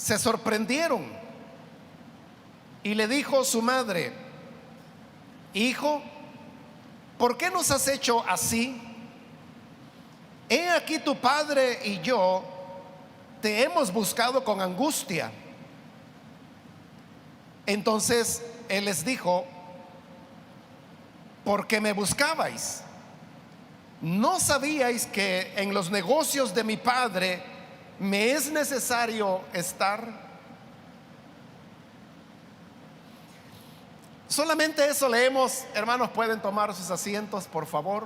se sorprendieron y le dijo su madre: hijo, ¿por qué nos has hecho así? He aquí tu padre y yo te hemos buscado con angustia. Entonces él les dijo: ¿por qué me buscabais? ¿No sabíais que en los negocios de mi padre me es necesario estar? Solamente eso leemos. Hermanos, pueden tomar sus asientos, por favor.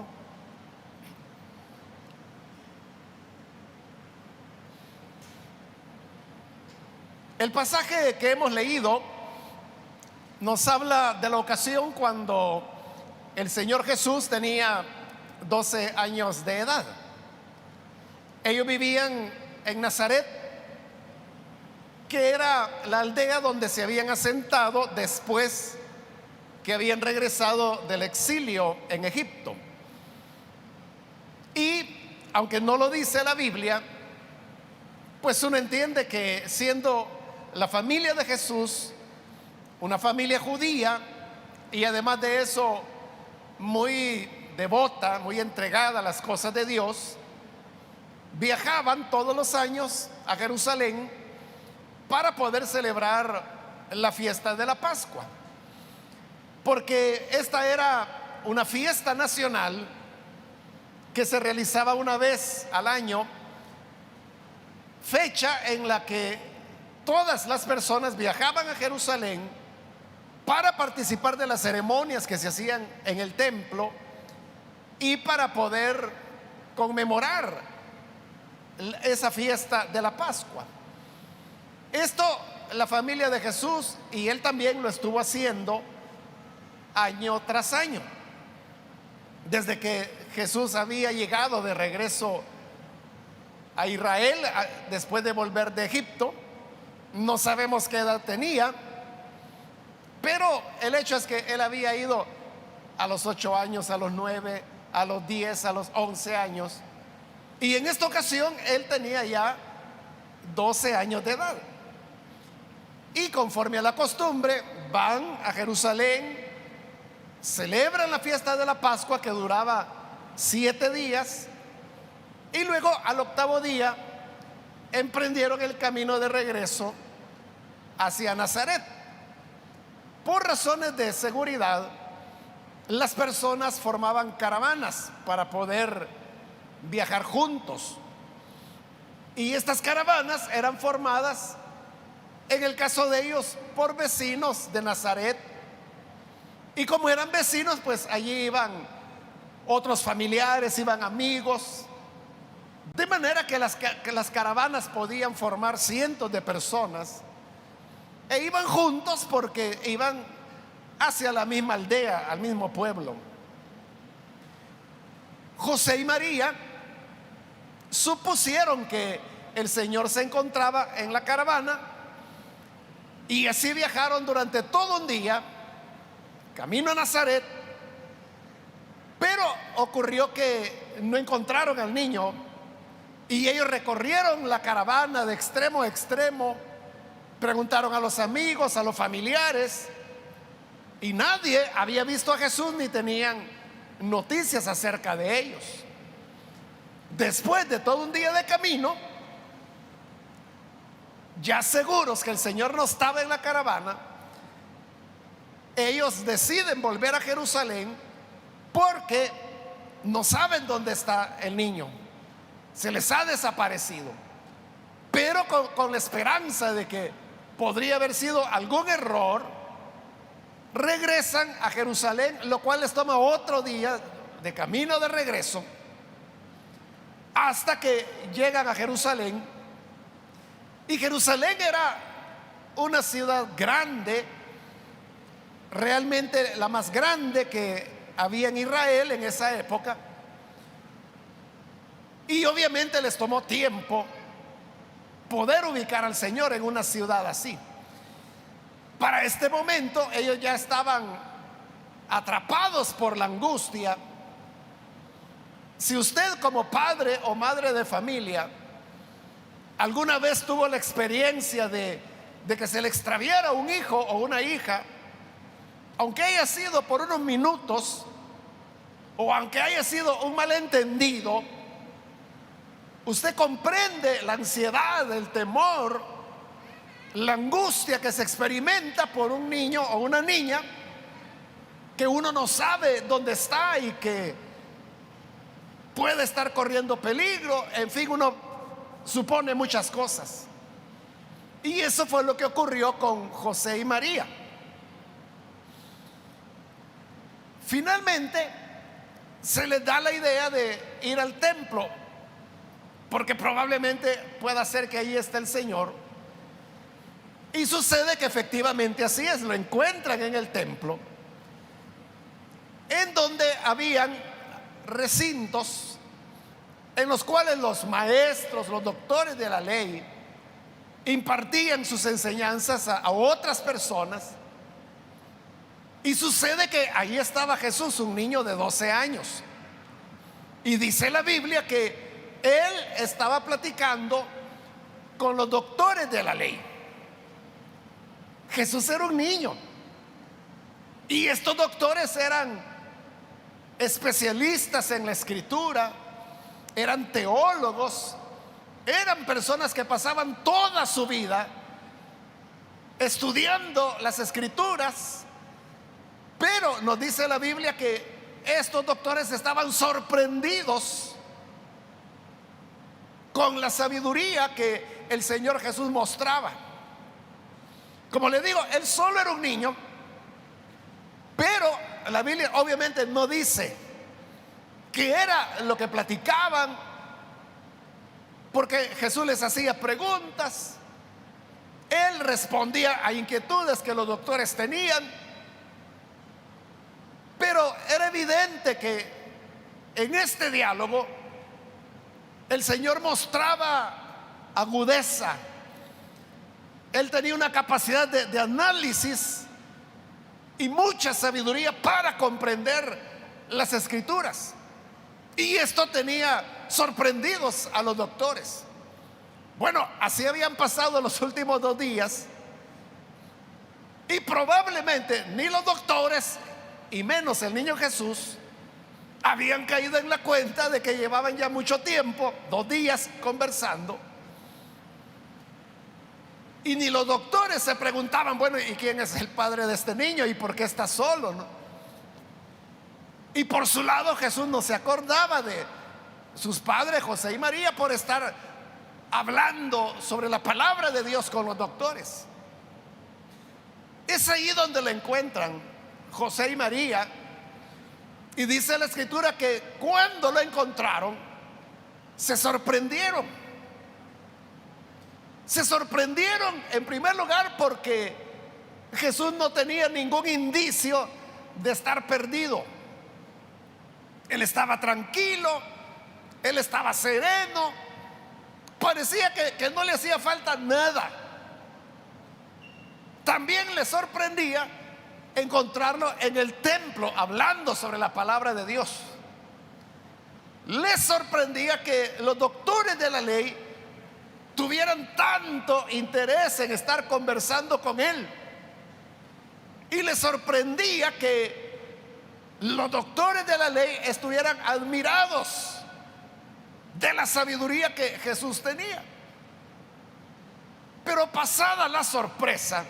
El pasaje que hemos leído nos habla de la ocasión cuando el Señor Jesús tenía 12 años de edad. Ellos vivían en Nazaret, que era la aldea donde se habían asentado después que habían regresado del exilio en Egipto. Y aunque no lo dice la Biblia, pues uno entiende que siendo la familia de Jesús una familia judía, y además de eso muy devota, muy entregada a las cosas de Dios, viajaban todos los años a Jerusalén para poder celebrar la fiesta de la Pascua, porque esta era una fiesta nacional que se realizaba una vez al año, fecha en la que todas las personas viajaban a Jerusalén para participar de las ceremonias que se hacían en el templo y para poder conmemorar esa fiesta de la Pascua. Esto la familia de Jesús, y él también lo estuvo haciendo año tras año, desde que Jesús había llegado de regreso a Israel después de volver de Egipto. No sabemos qué edad tenía, pero el hecho es que él había ido a los 8 años, a los 9, a los 10, a los 11 años, y en esta ocasión él tenía ya 12 años de edad. Y conforme a la costumbre, van a Jerusalén, celebran la fiesta de la Pascua, que duraba 7 días, y luego al octavo día emprendieron el camino de regreso hacia Nazaret. Por razones de seguridad, las personas formaban caravanas para poder viajar juntos, y estas caravanas eran formadas, en el caso de ellos, por vecinos de Nazaret. Y como eran vecinos, pues allí iban otros familiares, iban amigos, de manera que las caravanas podían formar cientos de personas, e iban juntos porque iban hacia la misma aldea, al mismo pueblo. José y María supusieron que el Señor se encontraba en la caravana, y así viajaron durante todo un día camino a Nazaret. Pero ocurrió que no encontraron al niño, y ellos recorrieron la caravana de extremo a extremo, preguntaron a los amigos, a los familiares, y nadie había visto a Jesús ni tenían noticias acerca de ellos. Después de todo un día de camino, ya seguros que el Señor no estaba en la caravana, ellos deciden volver a Jerusalén porque no saben dónde está el niño. Se les ha desaparecido, pero con la esperanza de que podría haber sido algún error, regresan a Jerusalén, lo cual les toma otro día de camino de regreso, hasta que llegan a Jerusalén. Y Jerusalén era una ciudad grande, realmente la más grande que había en Israel en esa época, y obviamente les tomó tiempo poder ubicar al Señor en una ciudad así. Para este momento ellos ya estaban atrapados por la angustia. Si usted, como padre o madre de familia, alguna vez tuvo la experiencia de que se le extraviara un hijo o una hija, aunque haya sido por unos minutos o aunque haya sido un malentendido, usted comprende la ansiedad, el temor, la angustia que se experimenta por un niño o una niña que uno no sabe dónde está y que puede estar corriendo peligro. En fin, uno supone muchas cosas. Y eso fue lo que ocurrió con José y María. Finalmente se les da la idea de ir al templo, porque probablemente pueda ser que ahí esté el Señor. Y sucede que efectivamente así es, lo encuentran en el templo, en donde habían recintos en los cuales los maestros, los doctores de la ley, impartían sus enseñanzas a otras personas. Y sucede que ahí estaba Jesús, un niño de 12 años. Y dice la Biblia que él estaba platicando con los doctores de la ley. Jesús era un niño. Y estos doctores eran especialistas en la escritura, eran teólogos, eran personas que pasaban toda su vida estudiando las escrituras. Pero nos dice la Biblia que estos doctores estaban sorprendidos con la sabiduría que el Señor Jesús mostraba. Como le digo, él solo era un niño, pero la Biblia obviamente no dice qué era lo que platicaban, porque Jesús les hacía preguntas, él respondía a inquietudes que los doctores tenían. Pero era evidente que en este diálogo el Señor mostraba agudeza. Él tenía una capacidad de análisis y mucha sabiduría para comprender las escrituras. Y esto tenía sorprendidos a los doctores. Bueno, así habían pasado los últimos 2 días y probablemente ni los doctores y menos el niño Jesús habían caído en la cuenta de que llevaban ya mucho tiempo, 2 días conversando. Y ni los doctores se preguntaban, bueno, ¿y quién es el padre de este niño? ¿Y por qué está solo? ¿No? Y por su lado Jesús no se acordaba de sus padres, José y María, por estar hablando sobre la palabra de Dios con los doctores. Es ahí donde lo encuentran José y María. Y dice la escritura que cuando lo encontraron se sorprendieron. Se sorprendieron en primer lugar porque Jesús no tenía ningún indicio de estar perdido. Él estaba tranquilo, él estaba sereno, parecía que no le hacía falta nada. También le sorprendía encontrarlo en el templo hablando sobre la palabra de Dios. Les sorprendía que los doctores de la ley tuvieran tanto interés en estar conversando con él. Y les sorprendía que los doctores de la ley estuvieran admirados de la sabiduría que Jesús tenía. Pero pasada la sorpresa,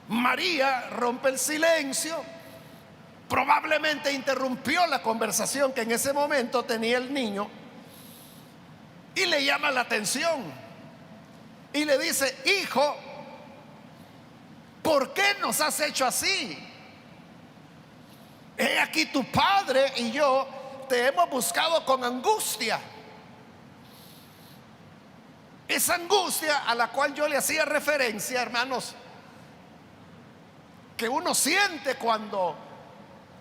María rompe el silencio, probablemente interrumpió la conversación que en ese momento tenía el niño y le llama la atención y le dice: hijo, ¿por qué nos has hecho así? He aquí tu padre y yo te hemos buscado con angustia. Esa angustia a la cual yo le hacía referencia, hermanos, que uno siente cuando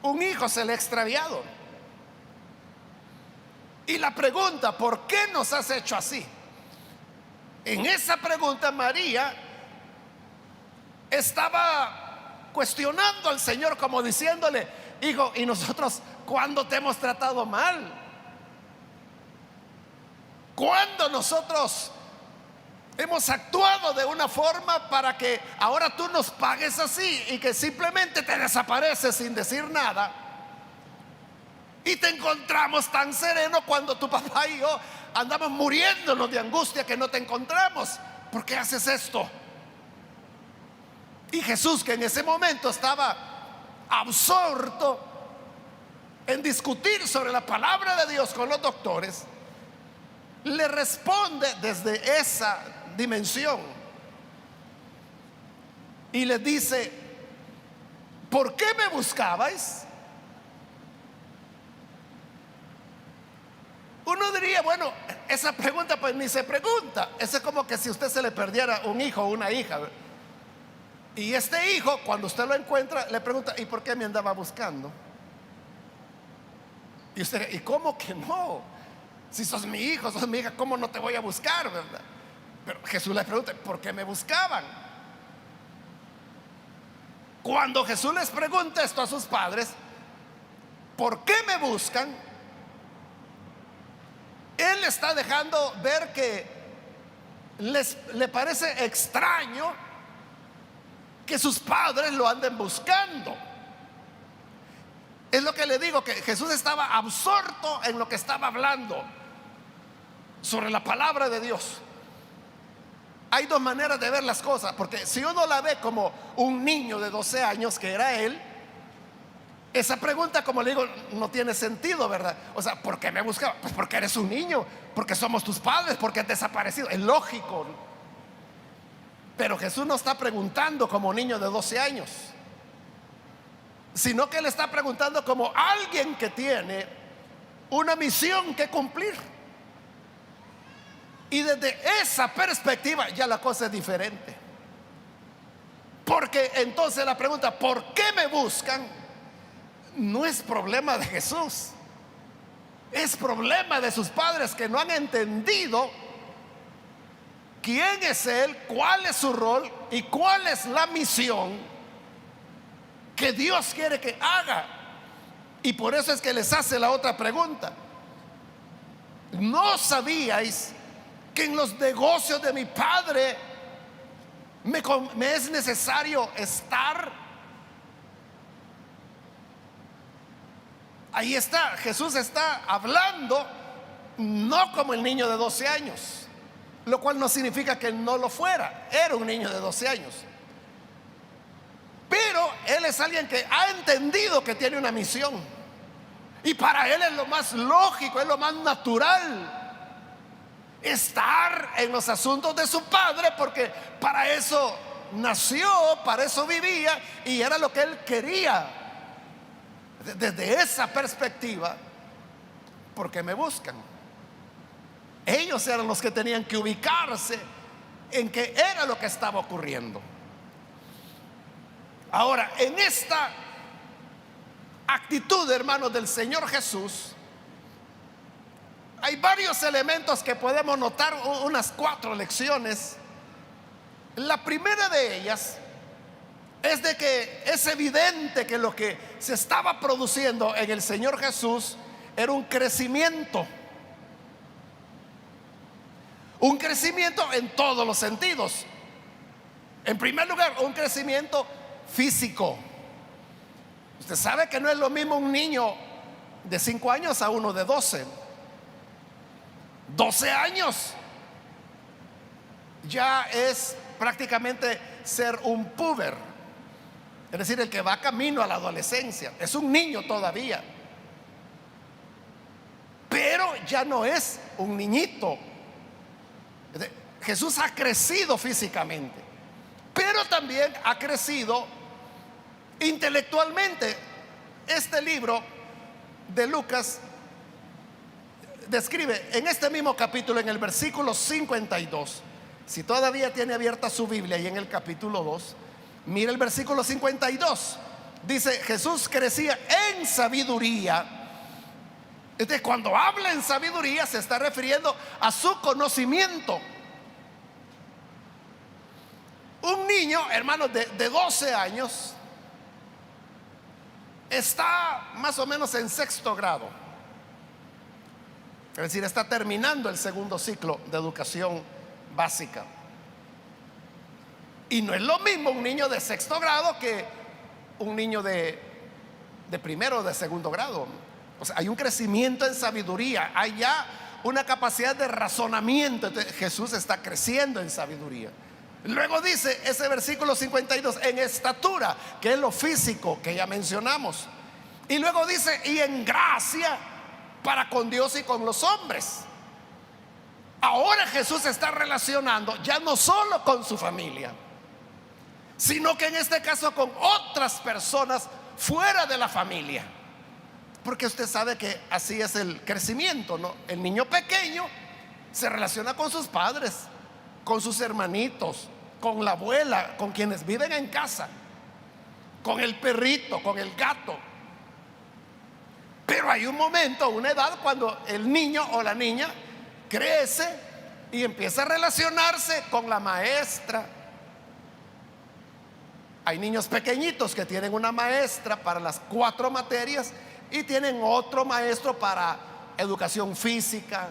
un hijo se le ha extraviado. Y la pregunta, ¿por qué nos has hecho así? En esa pregunta María estaba cuestionando al Señor, como diciéndole: hijo, ¿y nosotros cuándo te hemos tratado mal? Cuando nosotros hemos actuado de una forma para que ahora tú nos pagues así y que simplemente te desapareces sin decir nada, y te encontramos tan sereno cuando tu papá y yo andamos muriéndonos de angustia que no te encontramos? ¿Por qué haces esto? Y Jesús, que en ese momento estaba absorto en discutir sobre la palabra de Dios con los doctores, le responde desde esa dimensión y les dice: ¿por qué me buscabais? Uno diría, bueno, esa pregunta pues ni se pregunta. Eso es como que si usted se le perdiera un hijo o una hija, y este hijo, cuando usted lo encuentra, le pregunta: ¿y por qué me andaba buscando? Y usted: ¿y cómo que no? Si sos mi hijo, sos mi hija, ¿cómo no te voy a buscar, verdad? Pero Jesús le pregunta: ¿por qué me buscaban? Cuando Jesús les pregunta esto a sus padres, ¿por qué me buscan?, Él está dejando ver que le parece extraño que sus padres lo anden buscando. Es lo que le digo, que Jesús estaba absorto en lo que estaba hablando sobre la palabra de Dios. Hay dos maneras de ver las cosas, porque si uno la ve como un niño de 12 años, que era él, esa pregunta, como le digo, no tiene sentido, ¿verdad? O sea, ¿por qué me buscaba? Pues porque eres un niño, porque somos tus padres, porque has desaparecido. Es lógico. Pero Jesús no está preguntando como niño de 12 años, sino que le está preguntando como alguien que tiene una misión que cumplir. Y desde esa perspectiva ya la cosa es diferente. Porque entonces la pregunta, ¿por qué me buscan?, no es problema de Jesús, es problema de sus padres, que no han entendido quién es Él, cuál es su rol y cuál es la misión que Dios quiere que haga. Y por eso es que les hace la otra pregunta: ¿no sabíais que en los negocios de mi Padre me es necesario estar? Ahí está, Jesús está hablando no como el niño de 12 años, lo cual no significa que no lo fuera. Era un niño de 12 años, pero él es alguien que ha entendido que tiene una misión, y para él es lo más lógico, es lo más natural estar en los asuntos de su padre, porque para eso nació, para eso vivía, y era lo que él quería. Desde esa perspectiva, ¿por qué me buscan? Ellos eran los que tenían que ubicarse en qué era lo que estaba ocurriendo. Ahora, en esta actitud, hermanos, del Señor Jesús, hay varios elementos que podemos notar, unas 4 lecciones. La primera de ellas es de que es evidente que lo que se estaba produciendo en el Señor Jesús era un crecimiento en todos los sentidos. En primer lugar, un crecimiento físico. Usted sabe que no es lo mismo un niño de 5 años a uno de 12. 12 años ya es prácticamente ser un puber, es decir, el que va camino a la adolescencia. Es un niño todavía, pero ya no es un niñito. Jesús ha crecido físicamente, pero también ha crecido intelectualmente. Este libro de Lucas describe en este mismo capítulo, en el versículo 52, si todavía tiene abierta su Biblia, y en el capítulo 2, mira el versículo 52. Dice: Jesús crecía en sabiduría. Entonces, cuando habla en sabiduría, se está refiriendo a su conocimiento. Un niño, hermanos, de 12 años está más o menos en 6º grado. Es decir, está terminando el segundo ciclo de educación básica. Y no es lo mismo un niño de sexto grado que un niño de primero o de segundo grado. O sea, hay un crecimiento en sabiduría, hay ya una capacidad de razonamiento. Entonces, Jesús está creciendo en sabiduría. Luego dice ese versículo 52, en estatura, que es lo físico que ya mencionamos. Y luego dice, y en gracia para con Dios y con los hombres. Ahora Jesús se está relacionando ya no solo con su familia, sino que en este caso con otras personas fuera de la familia. Porque usted sabe que así es el crecimiento, ¿no? El niño pequeño se relaciona con sus padres, con sus hermanitos, con la abuela, con quienes viven en casa, con el perrito, con el gato. Pero hay un momento, una edad, cuando el niño o la niña crece y empieza a relacionarse con la maestra. Hay niños pequeñitos que tienen una maestra para las 4 materias y tienen otro maestro para educación física,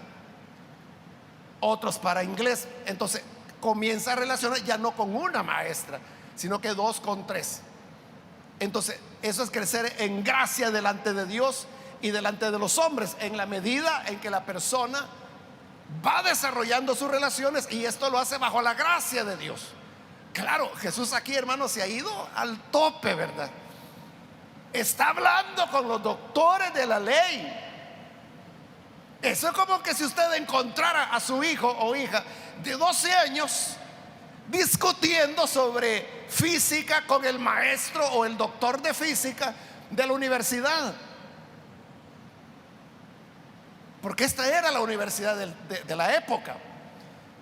otros para inglés. Entonces comienza a relacionar ya no con una maestra, sino que 2 con 3. Entonces eso es crecer en gracia delante de Dios y delante de los hombres, en la medida en que la persona va desarrollando sus relaciones, y esto lo hace bajo la gracia de Dios. Claro, Jesús aquí, hermano, se ha ido al tope, ¿verdad? Está hablando con los doctores de la ley. Eso es como que si usted encontrara a su hijo o hija de 12 años discutiendo sobre física con el maestro o el doctor de física de la universidad. Porque esta era la universidad de la época.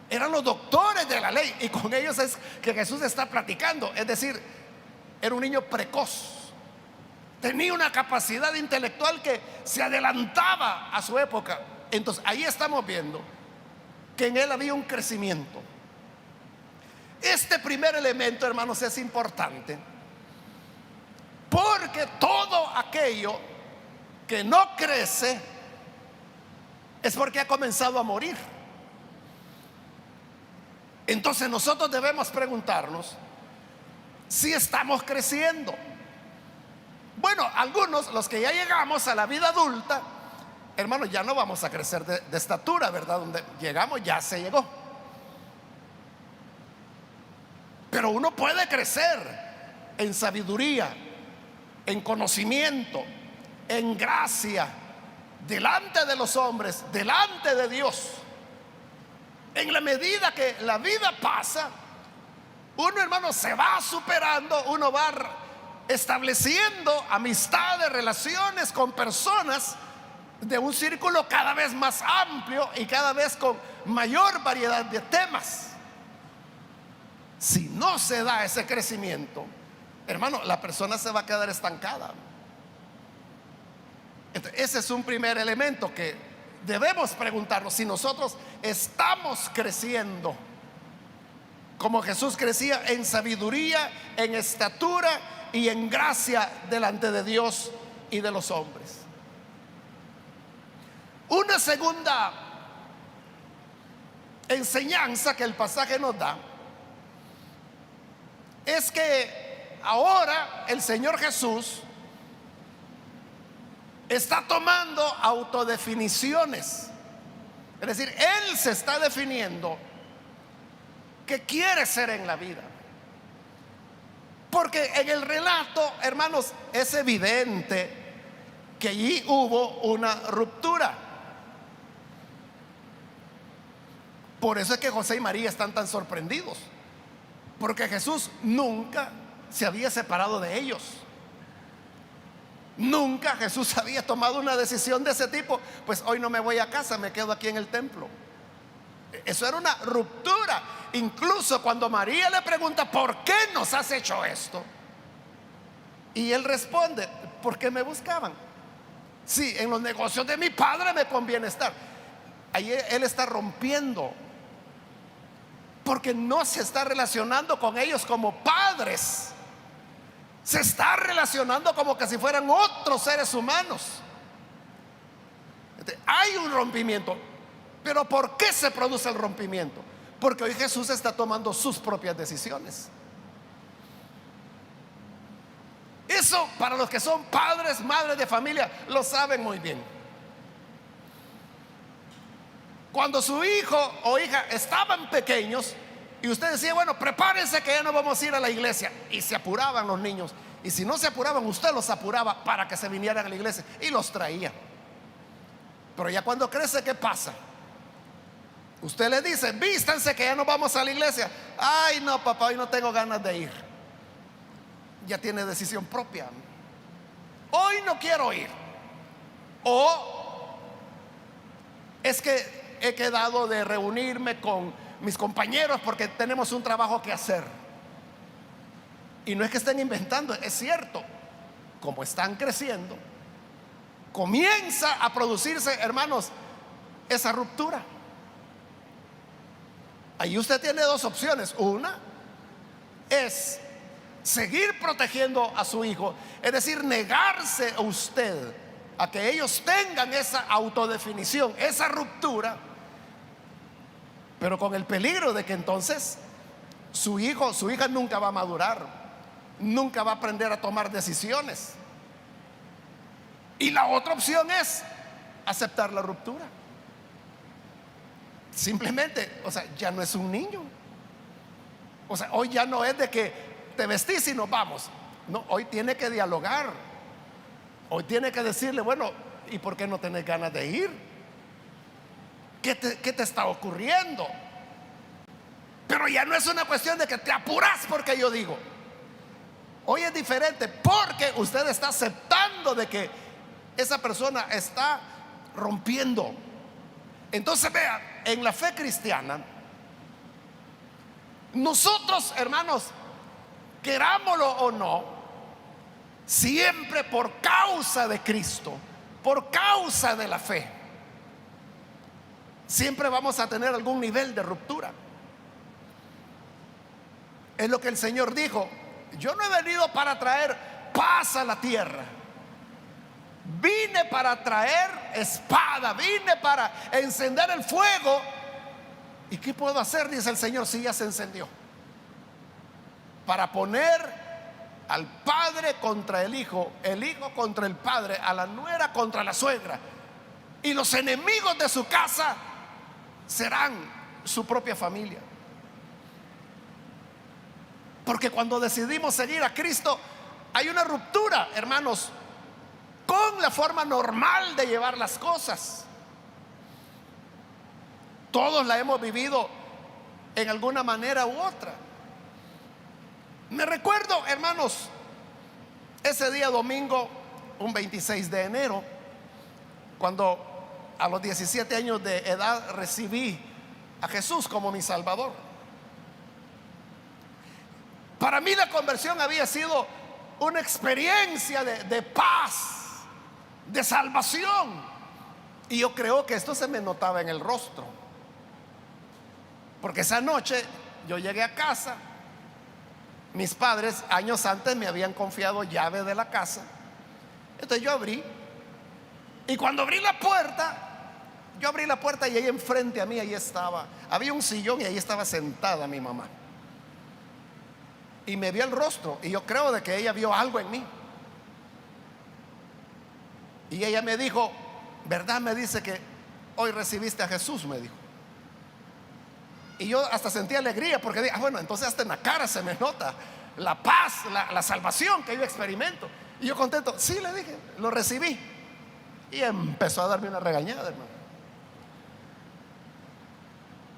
Eran los doctores de la ley, y con ellos es que Jesús está platicando. Es decir, era un niño precoz, tenía una capacidad intelectual que se adelantaba a su época. Entonces ahí estamos viendo que en él había un crecimiento. Este primer elemento, hermanos, es importante, porque todo aquello que no crece es porque ha comenzado a morir. Entonces nosotros debemos preguntarnos si estamos creciendo. Bueno, algunos, los que ya llegamos a la vida adulta, hermanos, ya no vamos a crecer de estatura, ¿verdad? Donde llegamos ya se llegó. Pero uno puede crecer en sabiduría, en conocimiento, en gracia, delante de los hombres, delante de Dios. En la medida que la vida pasa, uno, hermano, se va superando, uno va estableciendo amistades, relaciones con personas de un círculo cada vez más amplio y cada vez con mayor variedad de temas. Si no se da ese crecimiento, hermano, la persona se va a quedar estancada. Entonces, ese es un primer elemento que debemos preguntarnos, si nosotros estamos creciendo como Jesús crecía en sabiduría, en estatura y en gracia delante de Dios y de los hombres. Una segunda enseñanza que el pasaje nos da es que ahora el Señor Jesús está tomando autodefiniciones. Es decir, Él se está definiendo qué quiere ser en la vida. Porque en el relato, hermanos, es evidente que allí hubo una ruptura. Por eso es que José y María están tan sorprendidos, porque Jesús nunca se había separado de ellos. Nunca Jesús había tomado una decisión de ese tipo. Pues hoy no me voy a casa, me quedo aquí en el templo. Eso era una ruptura. Incluso cuando María le pregunta: ¿por qué nos has hecho esto? Y él responde: ¿por qué me buscaban? Sí, en los negocios de mi padre me conviene estar. Ahí él está rompiendo, porque no se está relacionando con ellos como padres, se está relacionando como que si fueran otros seres humanos. Hay un rompimiento, pero ¿por qué se produce el rompimiento? Porque hoy Jesús está tomando sus propias decisiones. Eso para los que son padres, madres de familia, lo saben muy bien. Cuando su hijo o hija estaban pequeños y usted decía, bueno, prepárense que ya no vamos a ir a la iglesia, y se apuraban los niños, y si no se apuraban, usted los apuraba para que se vinieran a la iglesia y los traía. Pero ya cuando crece, ¿qué pasa? Usted le dice, vístanse que ya no vamos a la iglesia. Ay, no, papá, hoy no tengo ganas de ir. Ya tiene decisión propia. Hoy no quiero ir. O es que he quedado de reunirme con mis compañeros porque tenemos un trabajo que hacer. Y no es que estén inventando, es cierto. Como están creciendo, comienza a producirse, hermanos, esa ruptura. Ahí usted tiene dos opciones. Una es seguir protegiendo a su hijo, es decir, negarse a usted a que ellos tengan esa autodefinición, esa ruptura, pero con el peligro de que entonces su hijo, su hija nunca va a madurar, nunca va a aprender a tomar decisiones. Y la otra opción es aceptar la ruptura. Simplemente, o sea, ya no es un niño. O sea, hoy ya no es de que te vestís y nos vamos. No, hoy tiene que dialogar. Hoy tiene que decirle, bueno, ¿y por qué no tenés ganas de ir? ¿Qué te está ocurriendo? Pero ya no es una cuestión de que te apuras porque yo digo. Hoy es diferente porque usted está aceptando de que esa persona está rompiendo. Entonces vea, en la fe cristiana, nosotros, hermanos, querámoslo o no, siempre por causa de Cristo, por causa de la fe, siempre vamos a tener algún nivel de ruptura. Es lo que el Señor dijo: yo no he venido para traer paz a la tierra, vine para traer espada, vine para encender el fuego. ¿Y qué puedo hacer?, dice el Señor, si ya se encendió. Para poner al padre contra el hijo contra el padre, a la nuera contra la suegra, y los enemigos de su casa serán su propia familia. Porque cuando decidimos seguir a Cristo, hay una ruptura, hermanos, con la forma normal de llevar las cosas. Todos la hemos vivido en alguna manera u otra. Me recuerdo, hermanos, ese día domingo, un 26 de enero, cuando a los 17 años de edad recibí a Jesús como mi Salvador. Para mí la conversión había sido una experiencia de paz, de salvación. Y yo creo que esto se me notaba en el rostro, porque esa noche yo llegué a casa. Mis padres años antes me habían confiado llave de la casa. Entonces yo abrí, y cuando abrí la puerta, y ahí enfrente a mí, ahí estaba, había un sillón y ahí estaba sentada mi mamá. Y me vio el rostro, y yo creo de que ella vio algo en mí. Y ella me dijo: ¿verdad? Me dice que hoy recibiste a Jesús, me dijo. Y yo hasta sentí alegría, porque dije, bueno, entonces hasta en la cara se me nota la paz, la salvación que yo experimento. Y yo contento, sí, le dije, lo recibí. Y empezó a darme una regañada, hermano.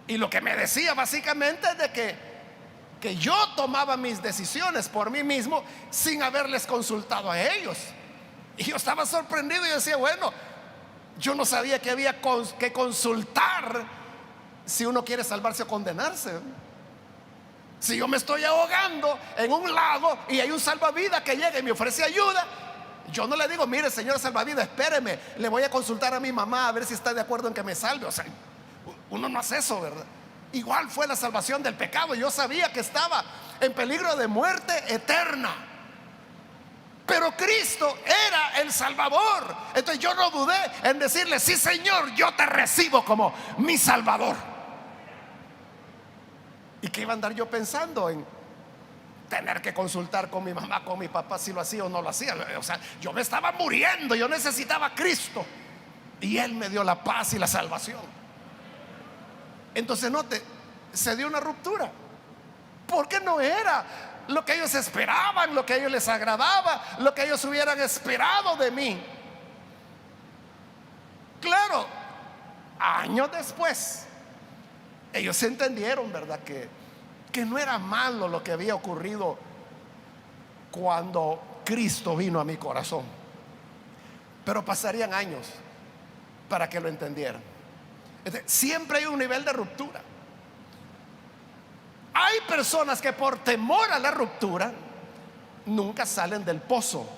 Y lo que me decía básicamente es de que yo tomaba mis decisiones por mí mismo sin haberles consultado a ellos. Y yo estaba sorprendido y decía, bueno, yo no sabía que había que consultar si uno quiere salvarse o condenarse. Si yo me estoy ahogando en un lago y hay un salvavidas que llega y me ofrece ayuda, yo no le digo, mire, señor salvavidas, espéreme, le voy a consultar a mi mamá a ver si está de acuerdo en que me salve. O sea, uno no hace eso, ¿verdad? Igual fue la salvación del pecado. Yo sabía que estaba en peligro de muerte eterna, pero Cristo era el Salvador. Entonces yo no dudé en decirle: sí, Señor, yo te recibo como mi Salvador. ¿Y qué iba a andar yo pensando en tener que consultar con mi mamá, con mi papá, si lo hacía o no lo hacía? O sea, yo me estaba muriendo, yo necesitaba a Cristo y Él me dio la paz y la salvación. Entonces note, se dio una ruptura porque no era lo que ellos esperaban, lo que a ellos les agradaba, lo que ellos hubieran esperado de mí. Claro, años después ellos entendieron, ¿verdad?, que no era malo lo que había ocurrido cuando Cristo vino a mi corazón. Pero pasarían años para que lo entendieran. Siempre hay un nivel de ruptura. Hay personas que por temor a la ruptura nunca salen del pozo,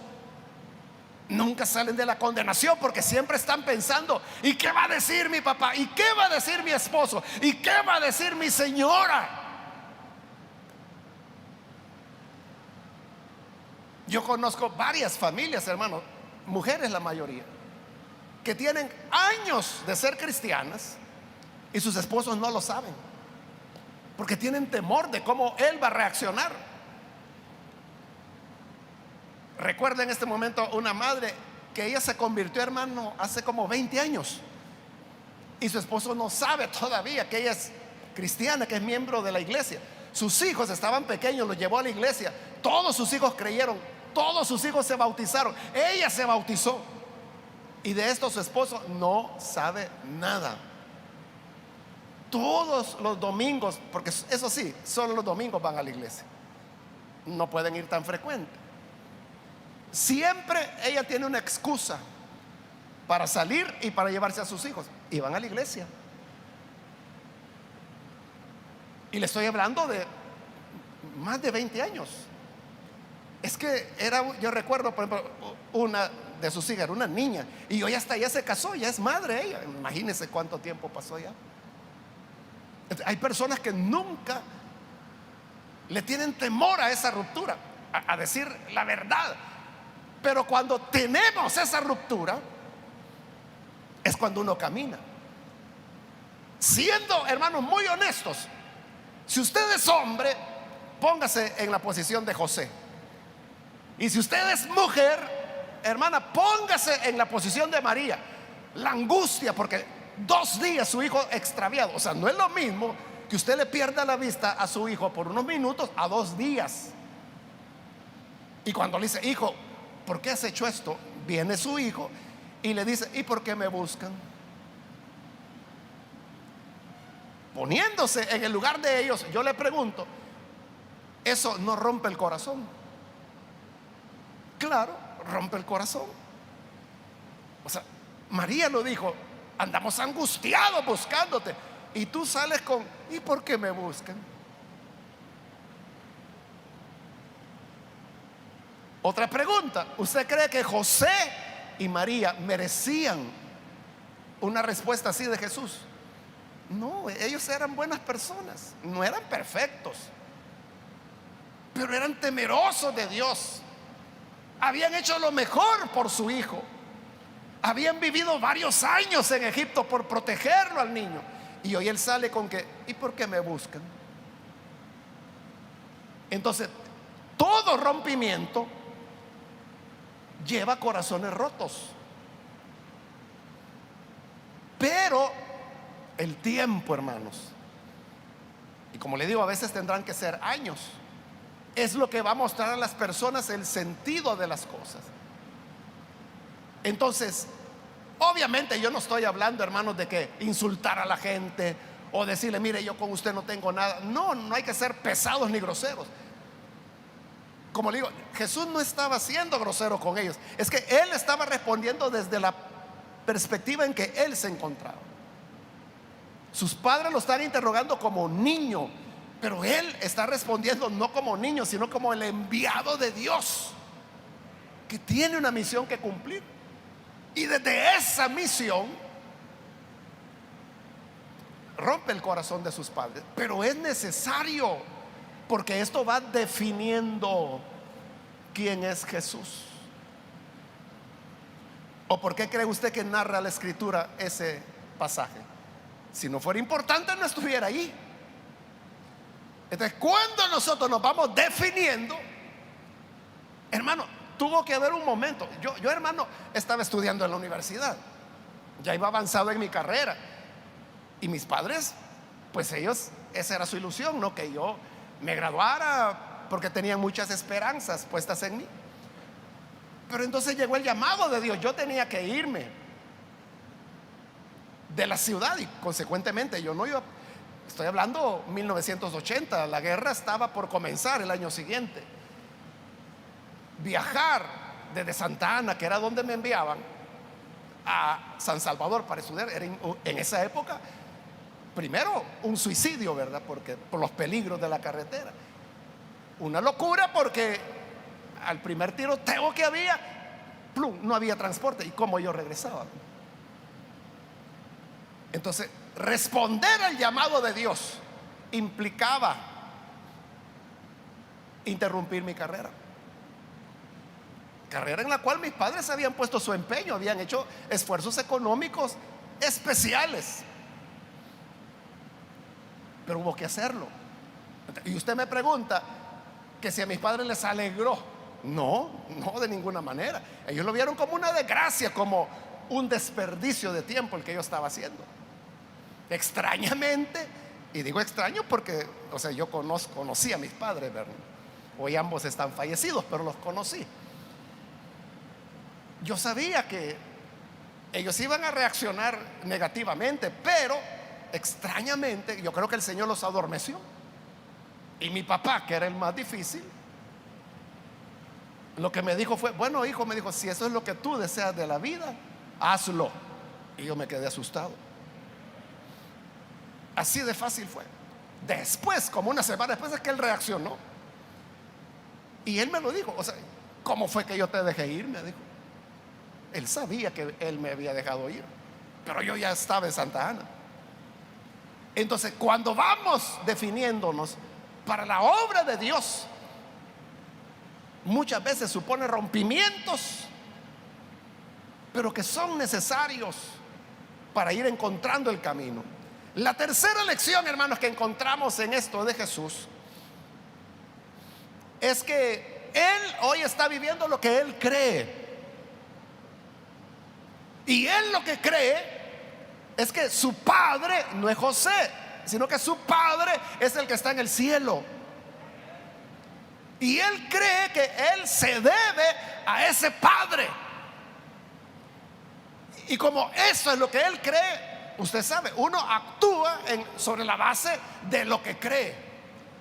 nunca salen de la condenación, porque siempre están pensando: ¿y qué va a decir mi papá? ¿Y qué va a decir mi esposo? ¿Y qué va a decir mi señora? Yo conozco varias familias, hermanos, mujeres la mayoría, que tienen años de ser cristianas y sus esposos no lo saben, porque tienen temor de cómo él va a reaccionar. Recuerda en este momento una madre que ella se convirtió, hermano, hace como 20 años, y su esposo no sabe todavía que ella es cristiana, que es miembro de la iglesia. Sus hijos estaban pequeños, los llevó a la iglesia, todos sus hijos creyeron, todos sus hijos se bautizaron, ella se bautizó, y de esto su esposo no sabe nada. Todos los domingos, porque eso sí, solo los domingos van a la iglesia, no pueden ir tan frecuente. Siempre ella tiene una excusa para salir y para llevarse a sus hijos, y van a la iglesia. Y le estoy hablando de más de 20 años. Es que yo recuerdo, por ejemplo, una de sus hijas era una niña, y hoy hasta ya se casó, ya es madre ella. Imagínense cuánto tiempo pasó ya. Hay personas que nunca le tienen temor a esa ruptura, a decir la verdad. Pero cuando tenemos esa ruptura es cuando uno camina. Siendo, hermanos, muy honestos, si usted es hombre, póngase en la posición de José. Y si usted es mujer, hermana, póngase en la posición de María. La angustia, porque 2 días su hijo extraviado. O sea, no es lo mismo que usted le pierda la vista a su hijo por unos minutos a 2 días. Y cuando le dice: hijo, ¿por qué has hecho esto?, viene su hijo y le dice: ¿y por qué me buscan? Poniéndose en el lugar de ellos, yo le pregunto: ¿eso no rompe el corazón? Claro, rompe el corazón. O sea, María lo dijo: andamos angustiados buscándote, y tú sales con: ¿y por qué me buscan? Otra pregunta: ¿usted cree que José y María merecían una respuesta así de Jesús? No, ellos eran buenas personas, no eran perfectos, pero eran temerosos de Dios. Habían hecho lo mejor por su hijo, habían vivido varios años en Egipto por protegerlo al niño, y hoy él sale con que: ¿y por qué me buscan? Entonces, todo rompimiento lleva corazones rotos, pero el tiempo, hermanos, y como le digo, a veces tendrán que ser años, es lo que va a mostrar a las personas el sentido de las cosas. Entonces, obviamente yo no estoy hablando, hermanos, de que insultar a la gente o decirle: mire, yo con usted no tengo nada. No, no hay que ser pesados ni groseros. Como le digo, Jesús no estaba siendo grosero con ellos, es que él estaba respondiendo desde la perspectiva en que él se encontraba. Sus padres lo están interrogando como niño, pero él está respondiendo no como niño, sino como el enviado de Dios, que tiene una misión que cumplir. Y desde esa misión rompe el corazón de sus padres, pero es necesario, porque esto va definiendo quién es Jesús. ¿O por qué cree usted que narra la escritura ese pasaje? Si no fuera importante, no estuviera ahí. Entonces, cuando nosotros nos vamos definiendo, hermano, tuvo que haber un momento. Yo, hermano, estaba estudiando en la universidad, ya iba avanzado en mi carrera, y mis padres, pues ellos, esa era su ilusión, ¿no? Que yo me graduara, porque tenían muchas esperanzas puestas en mí. Pero entonces llegó el llamado de Dios. Yo tenía que irme de la ciudad, y consecuentemente yo no iba. Estoy hablando 1980, la guerra estaba por comenzar el año siguiente. Viajar desde Santa Ana, que era donde me enviaban, a San Salvador para estudiar, era en esa época, primero un suicidio, ¿verdad? Porque por los peligros de la carretera. Una locura, porque al primer tiroteo que había, plum, no había transporte. ¿Y cómo yo regresaba? Entonces, responder al llamado de Dios implicaba interrumpir mi carrera en la cual mis padres habían puesto su empeño, habían hecho esfuerzos económicos especiales, pero hubo que hacerlo. Y usted me pregunta que si a mis padres les alegró. No, no, de ninguna manera. Ellos lo vieron como una desgracia, como un desperdicio de tiempo el que yo estaba haciendo. Extrañamente, y digo extraño porque, o sea, yo conocí a mis padres, ¿verdad? Hoy ambos están fallecidos, pero los conocí. Yo sabía que ellos iban a reaccionar negativamente, pero extrañamente yo creo que el Señor los adormeció. Y mi papá, que era el más difícil, lo que me dijo fue: bueno, hijo, me dijo, si eso es lo que tú deseas de la vida, hazlo. Y yo me quedé asustado. Así de fácil fue. Después, como una semana después, es que él reaccionó. Y él me lo dijo. O sea, ¿cómo fue que yo te dejé ir? Me dijo. Él sabía que él me había dejado ir, pero yo ya estaba en Santa Ana. Entonces, cuando vamos definiéndonos para la obra de Dios, muchas veces supone rompimientos, pero que son necesarios para ir encontrando el camino. La tercera lección, hermanos, que encontramos en esto de Jesús es que Él hoy está viviendo lo que Él cree. Y Él lo que cree es que su padre no es José, sino que su padre es el que está en el cielo. Y Él cree que Él se debe a ese padre. Y como eso es lo que Él cree, usted sabe, uno actúa sobre la base de lo que cree.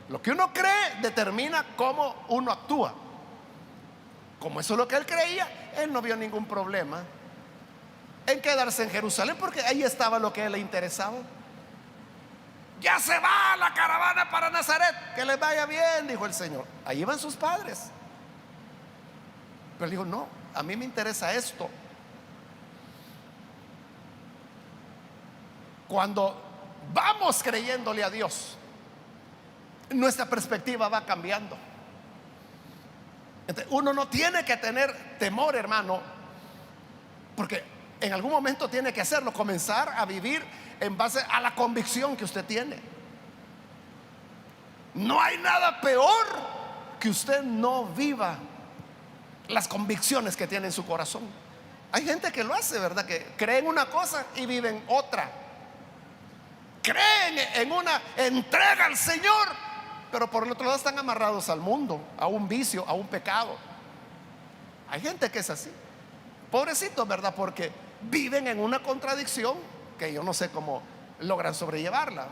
Lo que uno cree determina cómo uno actúa. Como eso es lo que Él creía, Él no vio ningún problema en quedarse en Jerusalén, porque ahí estaba lo que a Él le interesaba. Ya se va la caravana para Nazaret, que les vaya bien, dijo el Señor. Ahí van sus padres. Pero él dijo: no, a mí me interesa esto. Cuando vamos creyéndole a Dios, nuestra perspectiva va cambiando. Entonces, uno no tiene que tener temor, hermano, porque en algún momento tiene que hacerlo, comenzar a vivir en base a la convicción que usted tiene. No hay nada peor que usted no viva las convicciones que tiene en su corazón. Hay gente que lo hace, ¿verdad? Que creen una cosa y viven otra. Creen en una entrega al Señor, pero por el otro lado están amarrados al mundo, a un vicio, a un pecado. Hay gente que es así. Pobrecitos, ¿verdad? Porque viven en una contradicción que yo no sé cómo logran sobrellevarla.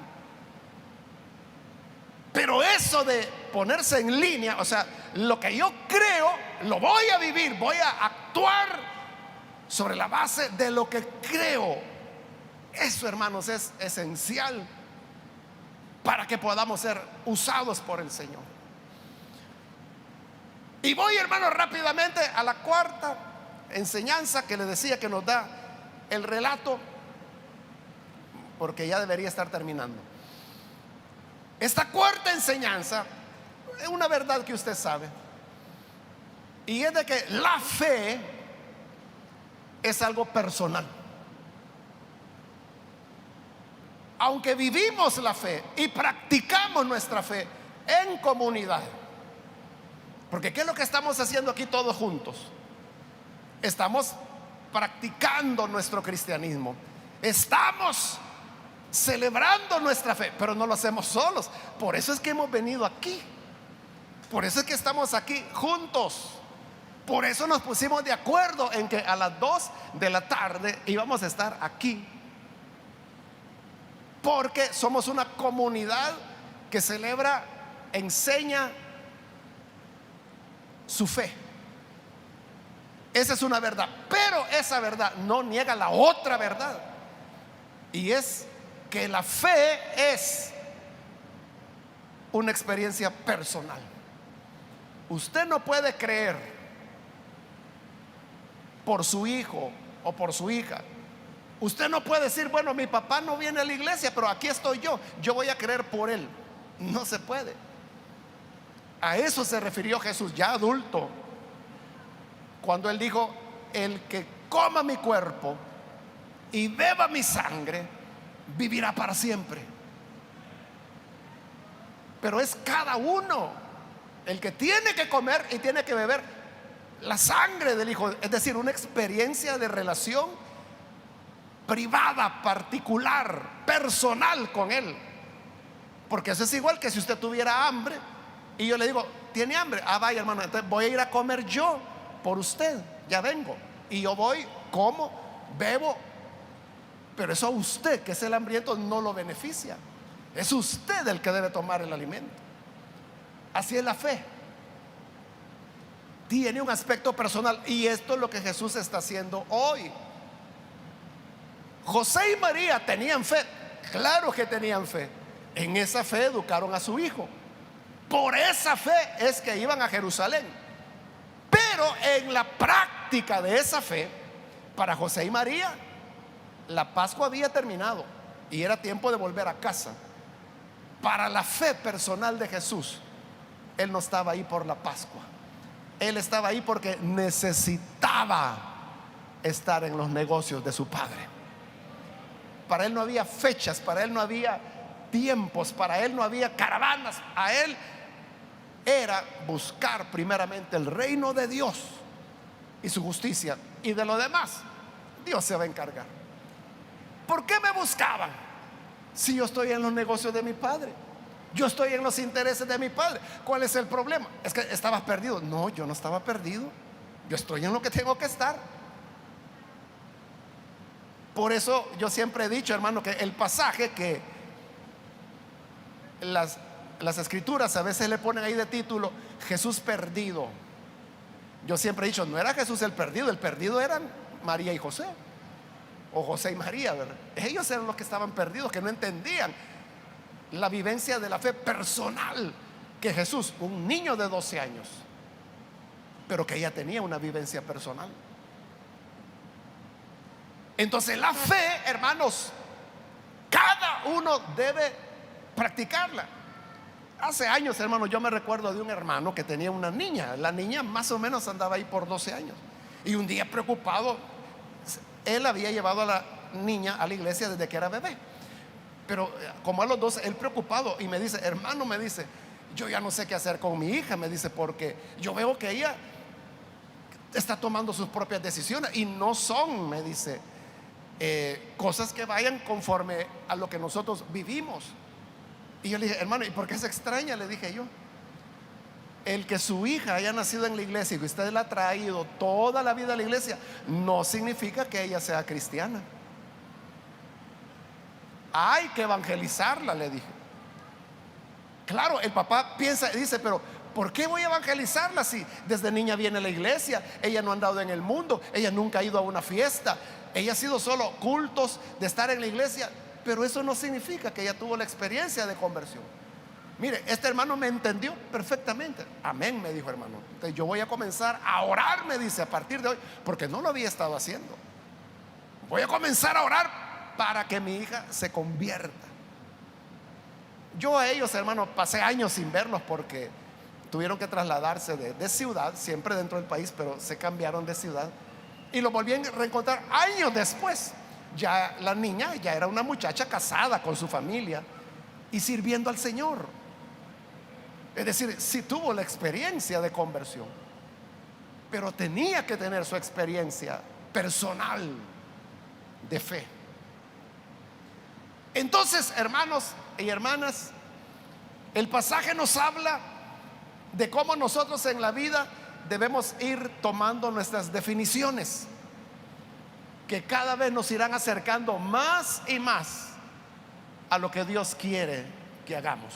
Pero eso de ponerse en línea, o sea, lo que yo creo lo voy a vivir, voy a actuar sobre la base de lo que creo. Eso, hermanos, es esencial para que podamos ser usados por el Señor. Y voy, hermanos, rápidamente a la cuarta enseñanza que le decía que nos da el relato, porque ya debería estar terminando. Esta cuarta enseñanza es una verdad que usted sabe, y es de que la fe es algo personal. Aunque vivimos la fe y practicamos nuestra fe en comunidad, porque ¿qué es lo que estamos haciendo aquí todos juntos? Estamos practicando nuestro cristianismo, estamos celebrando nuestra fe, pero no lo hacemos solos. Por eso es que hemos venido aquí, por eso es que estamos aquí juntos, por eso nos pusimos de acuerdo en que a las 2 de la tarde íbamos a estar aquí, porque somos una comunidad que celebra, enseña su fe. Esa es una verdad, pero esa verdad no niega la otra verdad, y es que la fe es una experiencia personal. Usted no puede creer por su hijo o por su hija. Usted no puede decir, bueno, mi papá no viene a la iglesia, pero aquí estoy yo voy a creer por él. No se puede. A eso se refirió Jesús ya adulto, cuando él dijo: el que coma mi cuerpo y beba mi sangre vivirá para siempre. Pero es cada uno el que tiene que comer y tiene que beber la sangre del Hijo, es decir, una experiencia de relación privada, particular, personal con él. Porque eso es igual que si usted tuviera hambre y yo le digo: ¿tiene hambre? Ah, vaya, hermano, entonces voy a ir a comer yo por usted, ya vengo. Y yo voy, como, bebo, pero eso a usted, que es el hambriento, no lo beneficia. Es usted el que debe tomar el alimento. Así es la fe. Tiene un aspecto personal, y esto es lo que Jesús está haciendo hoy. José y María tenían fe, claro que tenían fe. En esa fe educaron a su hijo. Por esa fe es que iban a Jerusalén. Pero en la práctica de esa fe, para José y María, la Pascua había terminado y era tiempo de volver a casa. Para la fe personal de Jesús, él no estaba ahí por la Pascua. Él estaba ahí porque necesitaba estar en los negocios de su padre. Para él no había fechas, para él no había tiempos, para él no había caravanas. A él era buscar primeramente el reino de Dios y su justicia, y de lo demás Dios se va a encargar. ¿Por qué me buscaban? Si yo estoy en los negocios de mi padre, yo estoy en los intereses de mi padre. ¿Cuál es el problema? Es que estabas perdido. No, yo no estaba perdido, yo estoy en lo que tengo que estar. Por eso yo siempre he dicho, hermano, que el pasaje que las escrituras a veces le ponen ahí de título Jesús perdido, yo siempre he dicho, no era Jesús el perdido eran María y José, o José y María, ¿verdad? Ellos eran los que estaban perdidos, que no entendían la vivencia de la fe personal que Jesús, un niño de 12 años, pero que ya tenía una vivencia personal. Entonces la fe, hermanos, cada uno debe practicarla. Hace años, hermanos, yo me recuerdo de un hermano que tenía una niña. La niña más o menos andaba ahí por 12 años. Y un día, preocupado, él había llevado a la niña a la iglesia desde que era bebé. Pero como a los 12, él preocupado, y me dice: hermano, me dice, yo ya no sé qué hacer con mi hija, me dice, porque yo veo que ella está tomando sus propias decisiones y no son, me dice, cosas que vayan conforme a lo que nosotros vivimos. Y yo le dije: hermano, ¿y por qué se extraña? Le dije yo. El que su hija haya nacido en la iglesia y que usted la ha traído toda la vida a la iglesia, no significa que ella sea cristiana. Hay que evangelizarla, le dije. Claro, el papá piensa, dice: pero ¿por qué voy a evangelizarla si desde niña viene a la iglesia? Ella no ha andado en el mundo, ella nunca ha ido a una fiesta, ella ha sido solo cultos de estar en la iglesia. Pero eso no significa que ella tuvo la experiencia de conversión. Mire, este hermano me entendió perfectamente. Amén, me dijo, hermano. Entonces yo voy a comenzar a orar, me dice, a partir de hoy, porque no lo había estado haciendo. Voy a comenzar a orar para que mi hija se convierta. Yo a ellos, hermano, pasé años sin verlos porque tuvieron que trasladarse de ciudad, siempre dentro del país, pero se cambiaron de ciudad. y lo volví a reencontrar años después. Ya la niña ya era una muchacha casada con su familia y sirviendo al Señor. Es decir, sí tuvo la experiencia de conversión, pero tenía que tener su experiencia personal de fe. Entonces, hermanos y hermanas, el pasaje nos habla de cómo nosotros en la vida debemos ir tomando nuestras definiciones, que cada vez nos irán acercando más y más a lo que Dios quiere que hagamos.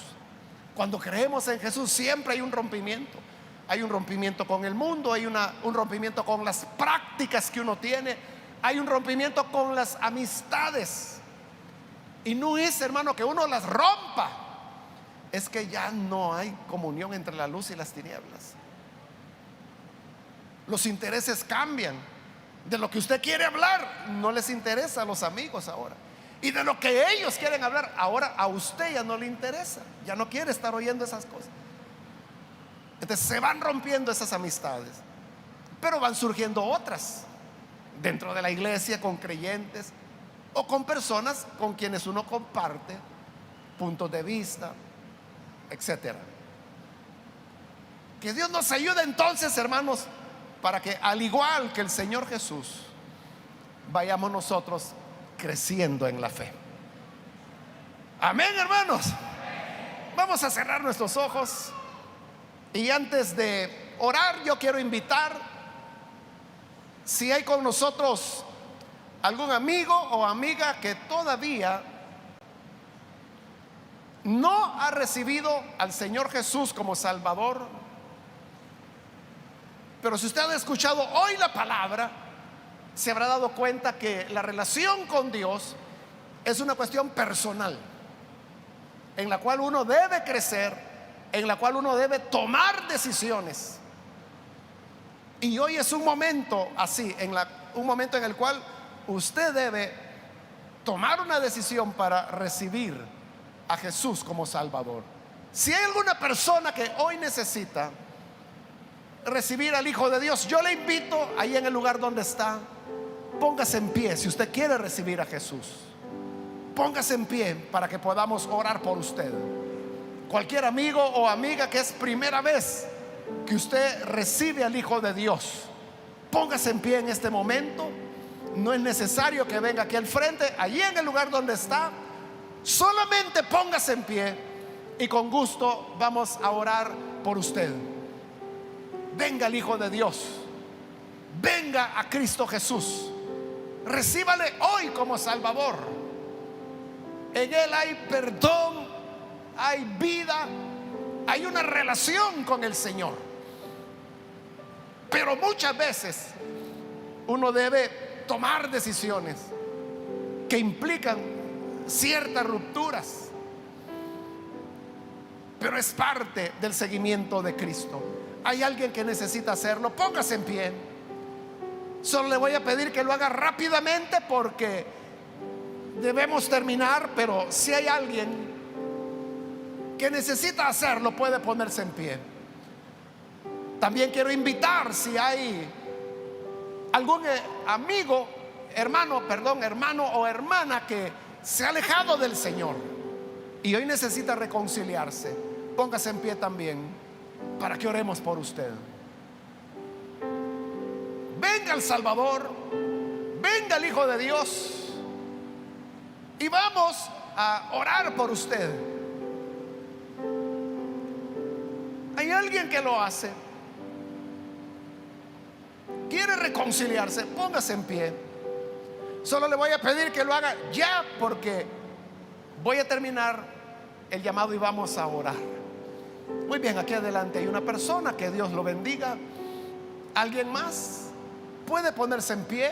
Cuando creemos en Jesús siempre hay un rompimiento. Hay un rompimiento con el mundo, hay un rompimiento con las prácticas que uno tiene, hay un rompimiento con las amistades. Y no es, hermano, que uno las rompa, es que ya no hay comunión entre la luz y las tinieblas. Los intereses cambian. De lo que usted quiere hablar no les interesa a los amigos ahora, y de lo que ellos quieren hablar ahora a usted ya no le interesa, ya no quiere estar oyendo esas cosas. Entonces se van rompiendo esas amistades, pero van surgiendo otras dentro de la iglesia, con creyentes o con personas con quienes uno comparte puntos de vista, etcétera. Que Dios nos ayude entonces, hermanos, para que al igual que el Señor Jesús vayamos nosotros creciendo en la fe. Amén, hermanos. Vamos a cerrar nuestros ojos, y antes de orar yo quiero invitar, si hay con nosotros algún amigo o amiga que todavía no ha recibido al Señor Jesús como Salvador, pero si usted ha escuchado hoy la palabra, se habrá dado cuenta que la relación con Dios es una cuestión personal, en la cual uno debe crecer, en la cual uno debe tomar decisiones. Y hoy es un momento así, un momento en el cual usted debe tomar una decisión para recibir a Jesús como Salvador. Si hay alguna persona que hoy necesita recibir al Hijo de Dios, yo le invito ahí en el lugar donde está, póngase en pie. Si usted quiere recibir a Jesús, póngase en pie para que podamos orar por usted. Cualquier amigo o amiga que es primera vez que usted recibe al Hijo de Dios, póngase en pie en este momento. No es necesario que venga aquí al frente, allí en el lugar donde está, solamente póngase en pie y con gusto vamos a orar por usted. Venga el Hijo de Dios, venga a Cristo Jesús, recíbale hoy como Salvador. En Él hay perdón, hay vida, hay una relación con el Señor. Pero muchas veces uno debe tomar decisiones que implican ciertas rupturas, pero es parte del seguimiento de Cristo. Hay alguien que necesita hacerlo, póngase en pie. Solo le voy a pedir que lo haga rápidamente porque debemos terminar, pero si hay alguien que necesita hacerlo, puede ponerse en pie. También quiero invitar, si hay algún amigo, hermano o hermana que se ha alejado del Señor y hoy necesita reconciliarse, póngase en pie también para que oremos por usted. Venga el Salvador, venga el Hijo de Dios y vamos a orar por usted. ¿Hay alguien que lo hace? ¿Quiere reconciliarse? Póngase en pie. Solo le voy a pedir que lo haga ya, porque voy a terminar el llamado y vamos a orar. Muy bien, aquí adelante hay una persona, que Dios lo bendiga. ¿Alguien más puede ponerse en pie?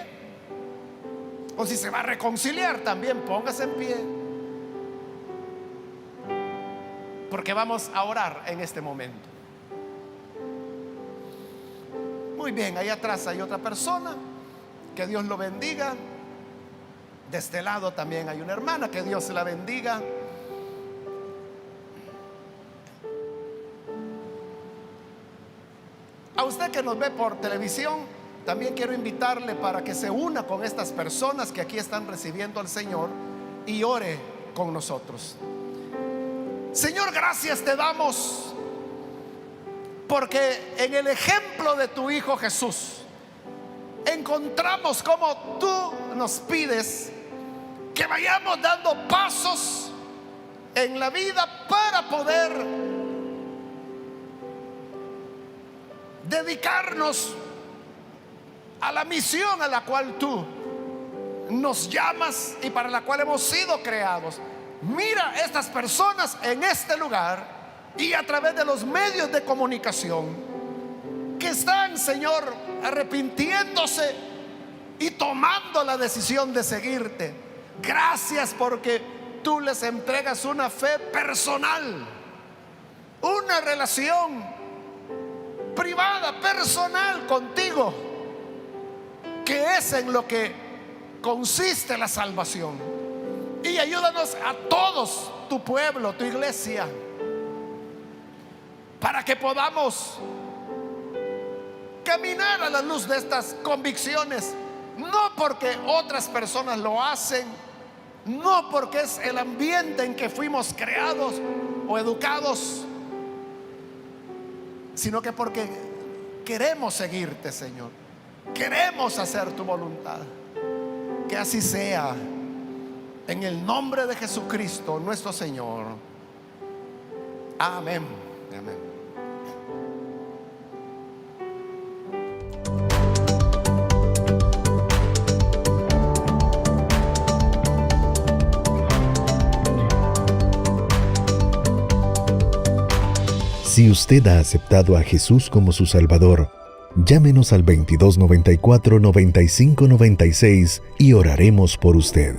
O si se va a reconciliar también, póngase en pie, porque vamos a orar en este momento. Muy bien, ahí atrás hay otra persona, que Dios lo bendiga. De este lado también hay una hermana, que Dios la bendiga. A usted que nos ve por televisión, también quiero invitarle para que se una con estas personas que aquí están recibiendo al Señor y ore con nosotros. Señor, gracias te damos porque en el ejemplo de tu Hijo Jesús encontramos cómo tú nos pides que vayamos dando pasos en la vida para poder dedicarnos a la misión a la cual tú nos llamas y para la cual hemos sido creados. Mira estas personas en este lugar y a través de los medios de comunicación que están, Señor, arrepintiéndose y tomando la decisión de seguirte. Gracias porque tú les entregas una fe personal, una relación privada, personal contigo, que es en lo que consiste la salvación. Y ayúdanos a todos, tu pueblo, tu iglesia, para que podamos caminar a la luz de estas convicciones, no porque otras personas lo hacen, no porque es el ambiente en que fuimos creados o educados, sino que porque queremos seguirte, Señor. Queremos hacer tu voluntad. Que así sea, en el nombre de Jesucristo nuestro Señor. Amén. Amén. Si usted ha aceptado a Jesús como su Salvador, llámenos al 2294-9596 y oraremos por usted.